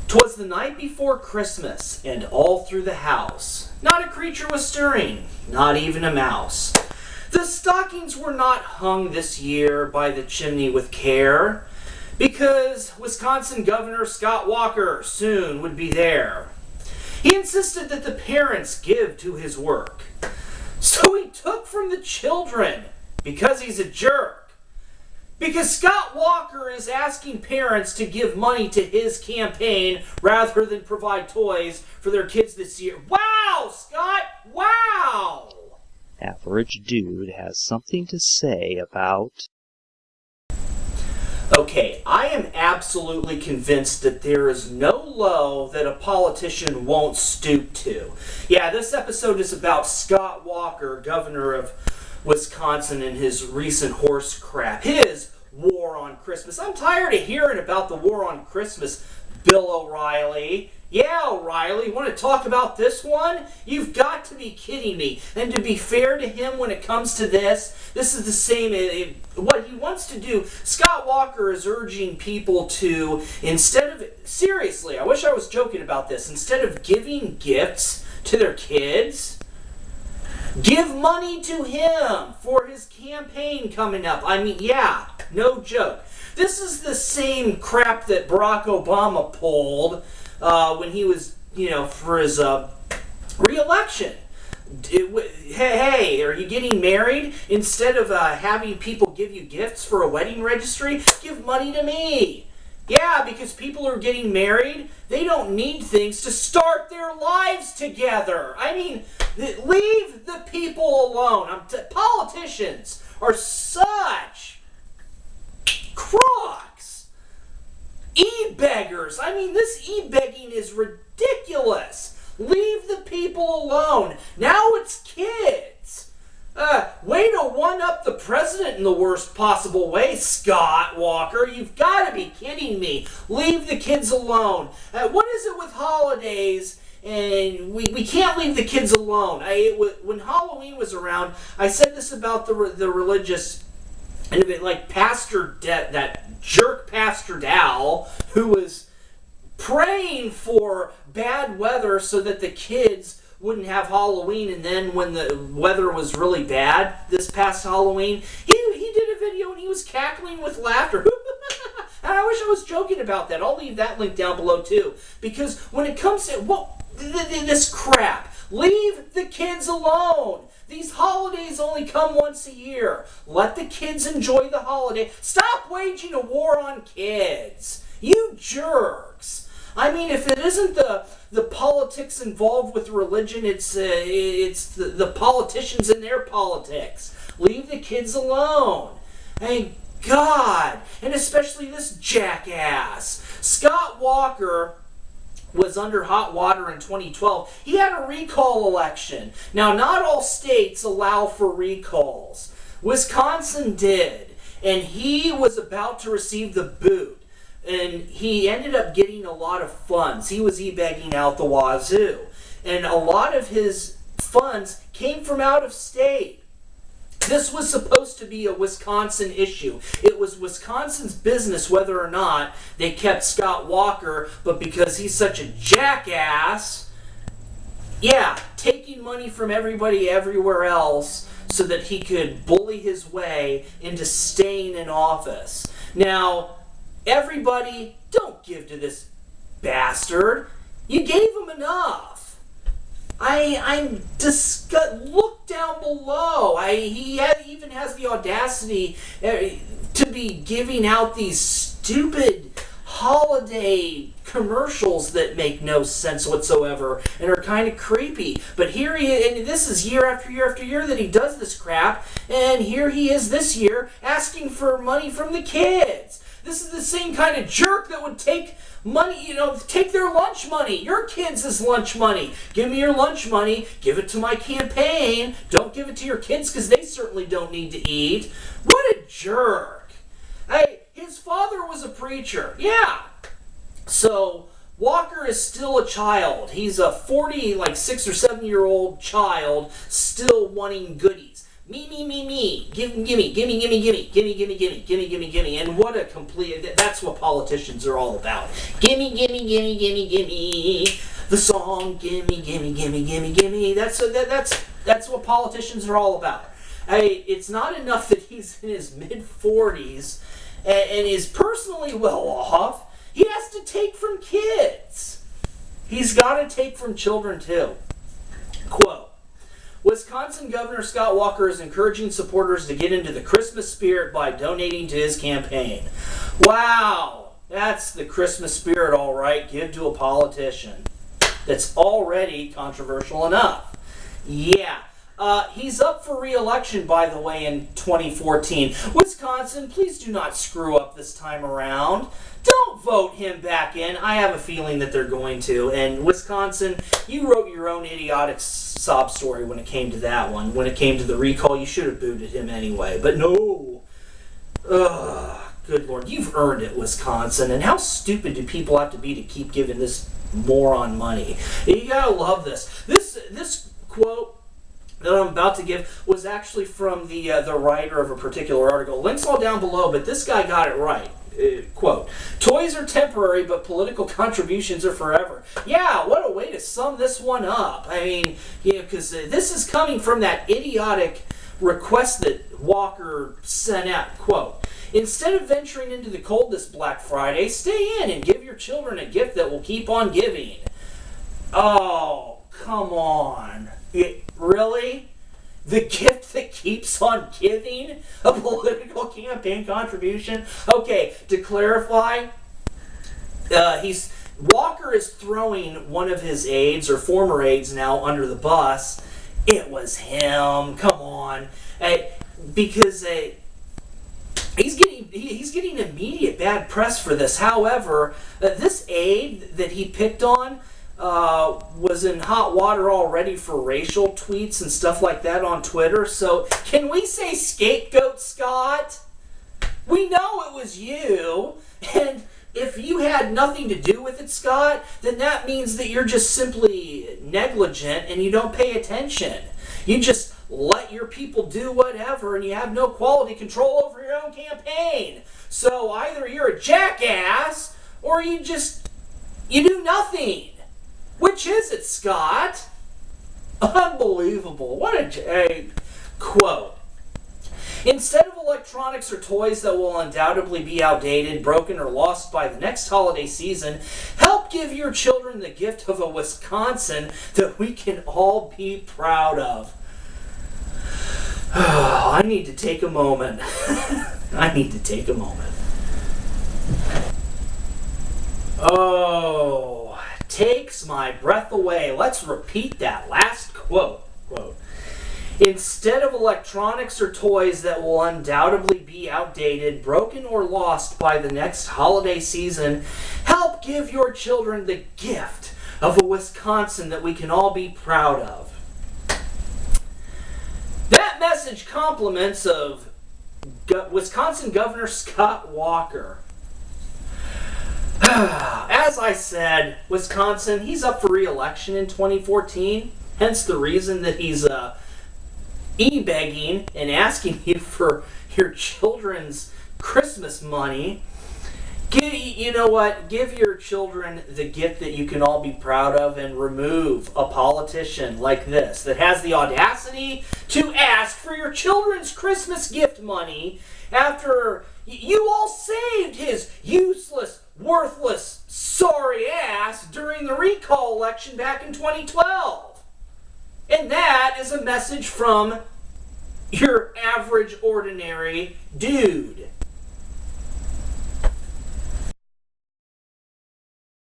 'Twas the night before Christmas, and all through the house not a creature was stirring, not even a mouse. The stockings were not hung this year by the chimney with care, because Wisconsin Governor Scott Walker soon would be there. He insisted that the parents give to his work. So he took from the children, because he's a jerk. Because Scott Walker is asking parents to give money to his campaign rather than provide toys for their kids this year. Wow, Scott! Wow! Average Dude has something to say about... Okay, I am absolutely convinced that there is no low that a politician won't stoop to. Yeah, this episode is about Scott Walker, governor of Wisconsin, and his recent horse crap. His war on Christmas. I'm tired of hearing about the war on Christmas, Bill O'Reilly. Yeah, O'Reilly, want to talk about this one? You've got to be kidding me. And to be fair to him when it comes to this is the same. What he wants to do, Scott Walker is urging people to, instead of, seriously, I wish I was joking about this, instead of giving gifts to their kids, give money to him for his campaign coming up. I mean, yeah, no joke. This is the same crap that Barack Obama pulled when he was, for his re-election. Hey, are you getting married? Instead of having people give you gifts for a wedding registry, give money to me. Yeah, because people are getting married, they don't need things to start their lives together. I mean, leave the people alone. Politicians are such crooks. E-beggars. I mean, this e-begging is ridiculous. Leave the people alone. Now it's kids. Way to one-up the president in the worst possible way, Scott Walker. You've got to be kidding me. Leave the kids alone. What is it with holidays? And we can't leave the kids alone. When Halloween was around, I said this about the religious, and like that jerk Pastor Dow, who was praying for bad weather so that the kids wouldn't have Halloween, and then when the weather was really bad this past Halloween, he did a video and he was cackling with laughter. And I wish I was joking about that. I'll leave that link down below too. Because when it comes to this crap, leave the kids alone. These holidays only come once a year. Let the kids enjoy the holiday. Stop waging a war on kids. You jerks. I mean, if it isn't the politics involved with religion, it's the politicians and their politics. Leave the kids alone. Thank God. And especially this jackass. Scott Walker was under hot water in 2012. He had a recall election. Now, not all states allow for recalls. Wisconsin did. And he was about to receive the boot. And he ended up getting a lot of funds. He was e-begging out the wazoo. And a lot of his funds came from out of state. This was supposed to be a Wisconsin issue. It was Wisconsin's business whether or not they kept Scott Walker, but because he's such a jackass, yeah, taking money from everybody everywhere else so that he could bully his way into staying in office. Now, everybody, don't give to this bastard. You gave him enough. I'm disgusted. Look down below. He even has the audacity to be giving out these stupid holiday commercials that make no sense whatsoever and are kind of creepy. But here he is, and this is year after year after year that he does this crap, and here he is this year asking for money from the kids. This is the same kind of jerk that would take money, take their lunch money. Your kids' lunch money. Give me your lunch money. Give it to my campaign. Don't give it to your kids because they certainly don't need to eat. What a jerk. Hey, his father was a preacher. Yeah. So, Walker is still a child. He's a 6 or 7 year old child still wanting goodies. Me. Gimme. And what a complete, that's what politicians are all about. Gimme. The song, gimme. That's what politicians are all about. It's not enough that he's in his mid-40s and is personally well off. He has to take from kids. He's got to take from children too. Quote, Wisconsin Governor Scott Walker is encouraging supporters to get into the Christmas spirit by donating to his campaign. Wow, that's the Christmas spirit, all right. Give to a politician that's already controversial enough. Yeah. He's up for re-election, by the way, in 2014. Wisconsin, please do not screw up this time around. Don't vote him back in. I have a feeling that they're going to. And Wisconsin, you wrote your own idiotic sob story when it came to that one. When it came to the recall, you should have booted him anyway. But no. Ugh, good Lord. You've earned it, Wisconsin. And how stupid do people have to be to keep giving this moron money? You gotta love this. This quote that I'm about to give was actually from the writer of a particular article. Links all down below, but this guy got it right. Quote, toys are temporary, but political contributions are forever. Yeah, what a way to sum this one up. I mean, because this is coming from that idiotic request that Walker sent out. Quote, instead of venturing into the cold this Black Friday, stay in and give your children a gift that will keep on giving. Oh, come on. Really? The gift that keeps on giving? A political campaign contribution? Okay, to clarify, Walker is throwing one of his aides, or former aides now, under the bus. It was him. Come on. Because he's getting immediate bad press for this. However, this aide that he picked on was in hot water already for racial tweets and stuff like that on Twitter. So can we say scapegoat, Scott? We know it was you. And if you had nothing to do with it, Scott, then that means that you're just simply negligent and you don't pay attention. You just let your people do whatever and you have no quality control over your own campaign. So either you're a jackass or you do nothing. Which is it, Scott? Unbelievable. What a quote. Instead of electronics or toys that will undoubtedly be outdated, broken, or lost by the next holiday season, help give your children the gift of a Wisconsin that we can all be proud of. I need to take a moment. Oh, takes my breath away. Let's repeat that last quote. Instead of electronics or toys that will undoubtedly be outdated, broken, or lost by the next holiday season, help give your children the gift of a Wisconsin that we can all be proud of. That message compliments of Wisconsin Governor Scott Walker. As I said, Wisconsin, he's up for re-election in 2014. Hence the reason that he's e-begging and asking you for your children's Christmas money. You know what? Give your children the gift that you can all be proud of and remove a politician like this that has the audacity to ask for your children's Christmas gift money after you all saved his useless, worthless, sorry ass during the recall election back in 2012. And that is a message from your average, ordinary dude.